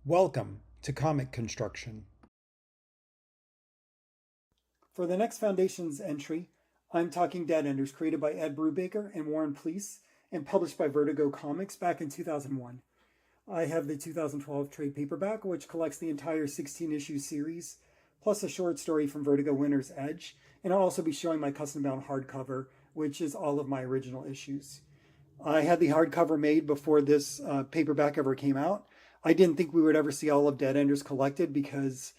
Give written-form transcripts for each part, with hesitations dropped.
Welcome to Comic Construction. For the next Foundations entry, I'm talking Deadenders, created by Ed Brubaker and Warren Pleece, and published by Vertigo Comics back in 2001. I have the 2012 trade paperback, which collects the entire 16-issue series, plus a short story from Vertigo Winter's Edge, and I'll also be showing my custom-bound hardcover, which is all of my original issues. I had the hardcover made before this paperback ever came out. I didn't think we would ever see all of Deadenders collected because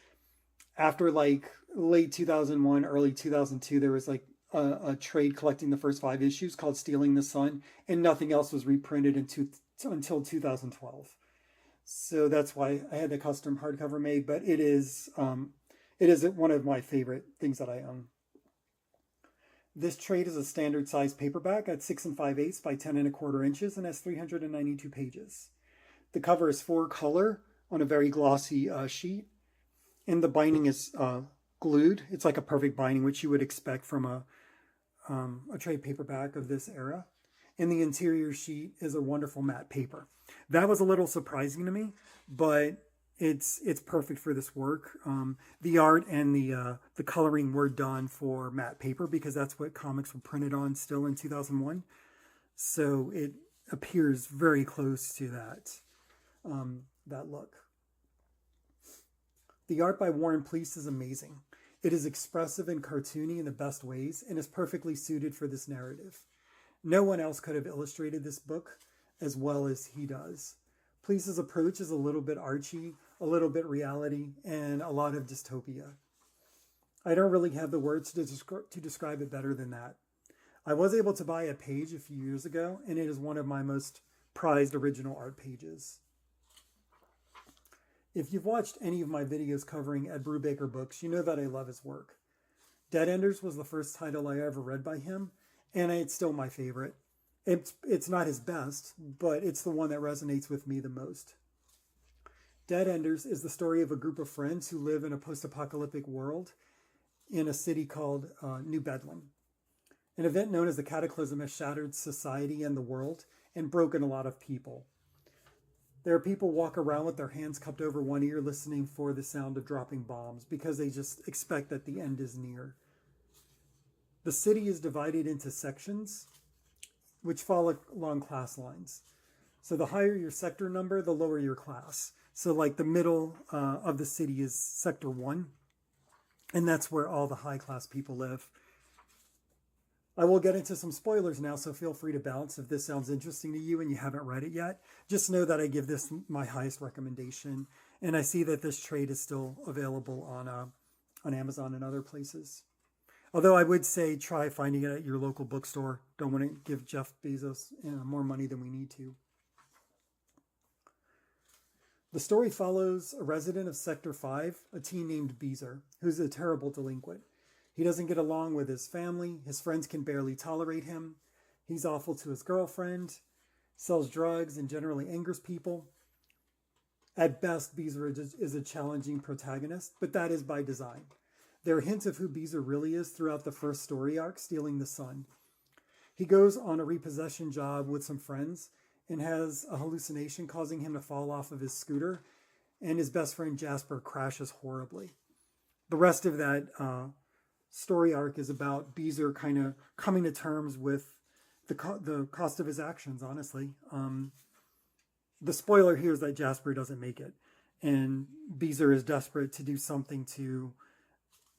after like late 2001, early 2002, there was like a trade collecting the first 5 issues called Stealing the Sun, and nothing else was reprinted until 2012. So that's why I had the custom hardcover made, but it is one of my favorite things that I own. This trade is a standard size paperback at 6 5/8 by 10 1/4 inches and has 392 pages. The cover is 4-color on a very glossy sheet, and the binding is glued. It's like a perfect binding, which you would expect from a trade paperback of this era. And the interior sheet is a wonderful matte paper. That was a little surprising to me, but it's perfect for this work. The art and the coloring were done for matte paper because that's what comics were printed on still in 2001. So it appears very close to that look. The art by Warren Pleece is amazing. It is expressive and cartoony in the best ways and is perfectly suited for this narrative. No one else could have illustrated this book as well as he does. Pleece's approach is a little bit Archie, a little bit reality, and a lot of dystopia. I don't really have the words to describe it better than that. I was able to buy a page a few years ago, and it is one of my most prized original art pages. If you've watched any of my videos covering Ed Brubaker books, you know that I love his work. Deadenders was the first title I ever read by him, and it's still my favorite. It's not his best, but it's the one that resonates with me the most. Deadenders is the story of a group of friends who live in a post-apocalyptic world in a city called New Bedlam. An event known as the Cataclysm has shattered society and the world and broken a lot of people. There are people walk around with their hands cupped over one ear listening for the sound of dropping bombs because they just expect that the end is near. The city is divided into sections which follow along class lines. So the higher your sector number, the lower your class. So like the middle of the city is sector 1, and that's where all the high class people live. I will get into some spoilers now, so feel free to bounce if this sounds interesting to you and you haven't read it yet. Just know that I give this my highest recommendation, and I see that this trade is still available on Amazon and other places. Although I would say try finding it at your local bookstore. Don't want to give Jeff Bezos more money than we need to. The story follows a resident of Sector 5, a teen named Beezer, who's a terrible delinquent. He doesn't get along with his family. His friends can barely tolerate him. He's awful to his girlfriend, sells drugs, and generally angers people. At best, Beezer is a challenging protagonist, but that is by design. There are hints of who Beezer really is throughout the first story arc, Stealing the Sun. He goes on a repossession job with some friends and has a hallucination causing him to fall off of his scooter, and his best friend Jasper crashes horribly. The rest of that story arc is about Beezer kind of coming to terms with the cost of his actions, honestly. The spoiler here is that Jasper doesn't make it, and Beezer is desperate to do something to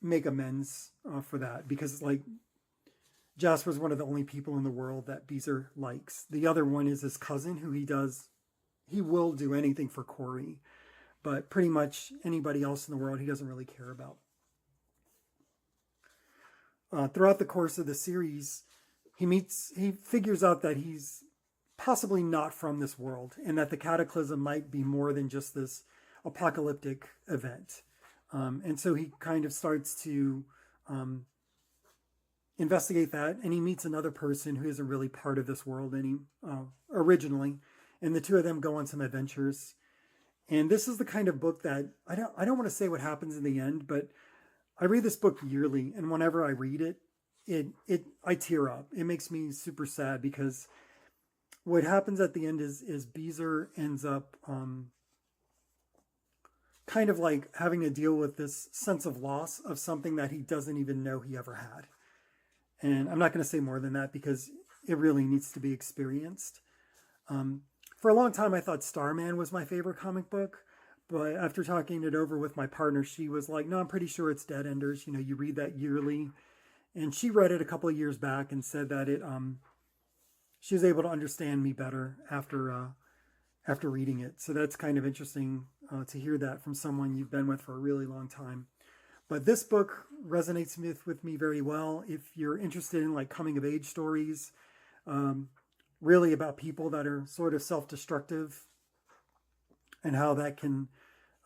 make amends for that, because like Jasper's one of the only people in the world that Beezer likes. The other one is his cousin, who he will do anything for Corey, but pretty much anybody else in the world he doesn't really care about. Throughout the course of the series, he figures out that he's possibly not from this world, and that the cataclysm might be more than just this apocalyptic event. And so he kind of starts to investigate that, and he meets another person who isn't really part of this world originally, and the two of them go on some adventures. And this is the kind of book that I don't want to say what happens in the end, but I read this book yearly, and whenever I read it, I tear up. It makes me super sad because what happens at the end is Beezer ends up kind of like having to deal with this sense of loss of something that he doesn't even know he ever had. And I'm not going to say more than that because it really needs to be experienced. For a long time, I thought Starman was my favorite comic book. But after talking it over with my partner, she was like, no, I'm pretty sure it's Deadenders. You know, you read that yearly. And she read it a couple of years back and said that she was able to understand me better after reading it. So that's kind of interesting to hear that from someone you've been with for a really long time. But this book resonates with me very well. If you're interested in like coming of age stories, really about people that are sort of self-destructive and how that can,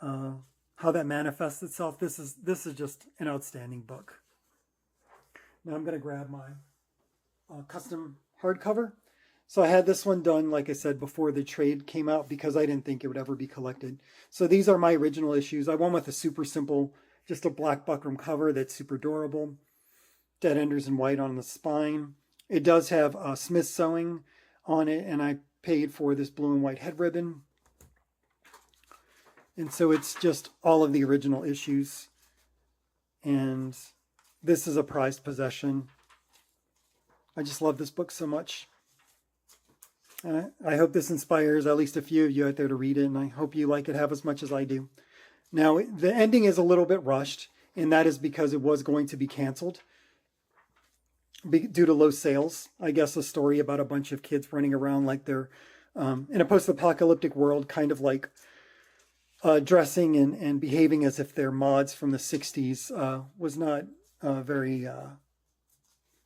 how that manifests itself, this is just an outstanding book. Now I'm going to grab my custom hardcover. So I had this one done, like I said, before the trade came out because I didn't think it would ever be collected. So these are my original issues. I went with a super simple, just a black buckram cover that's super durable. Deadenders in white on the spine. It does have Smith sewing on it, and I paid for this blue and white head ribbon. And so it's just all of the original issues. And this is a prized possession. I just love this book so much. I hope this inspires at least a few of you out there to read it, and I hope you like it half as much as I do. Now, the ending is a little bit rushed, and that is because it was going to be canceled due to low sales. I guess a story about a bunch of kids running around like they're in a post-apocalyptic world, kind of like dressing and behaving as if they're mods from the 60s was not very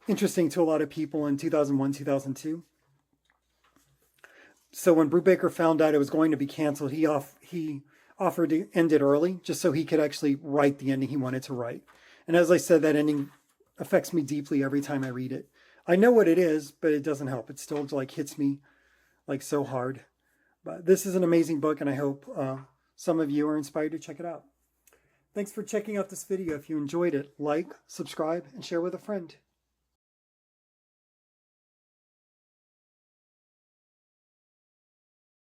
interesting to a lot of people in 2001, 2002. So when Brubaker found out it was going to be canceled, he offered to end it early just so he could actually write the ending he wanted to write. And as I said, that ending affects me deeply every time I read it. I know what it is, but it doesn't help. It still like hits me like so hard. But this is an amazing book, and I hope some of you are inspired to check it out. Thanks for checking out this video. If you enjoyed it, like, subscribe, and share with a friend.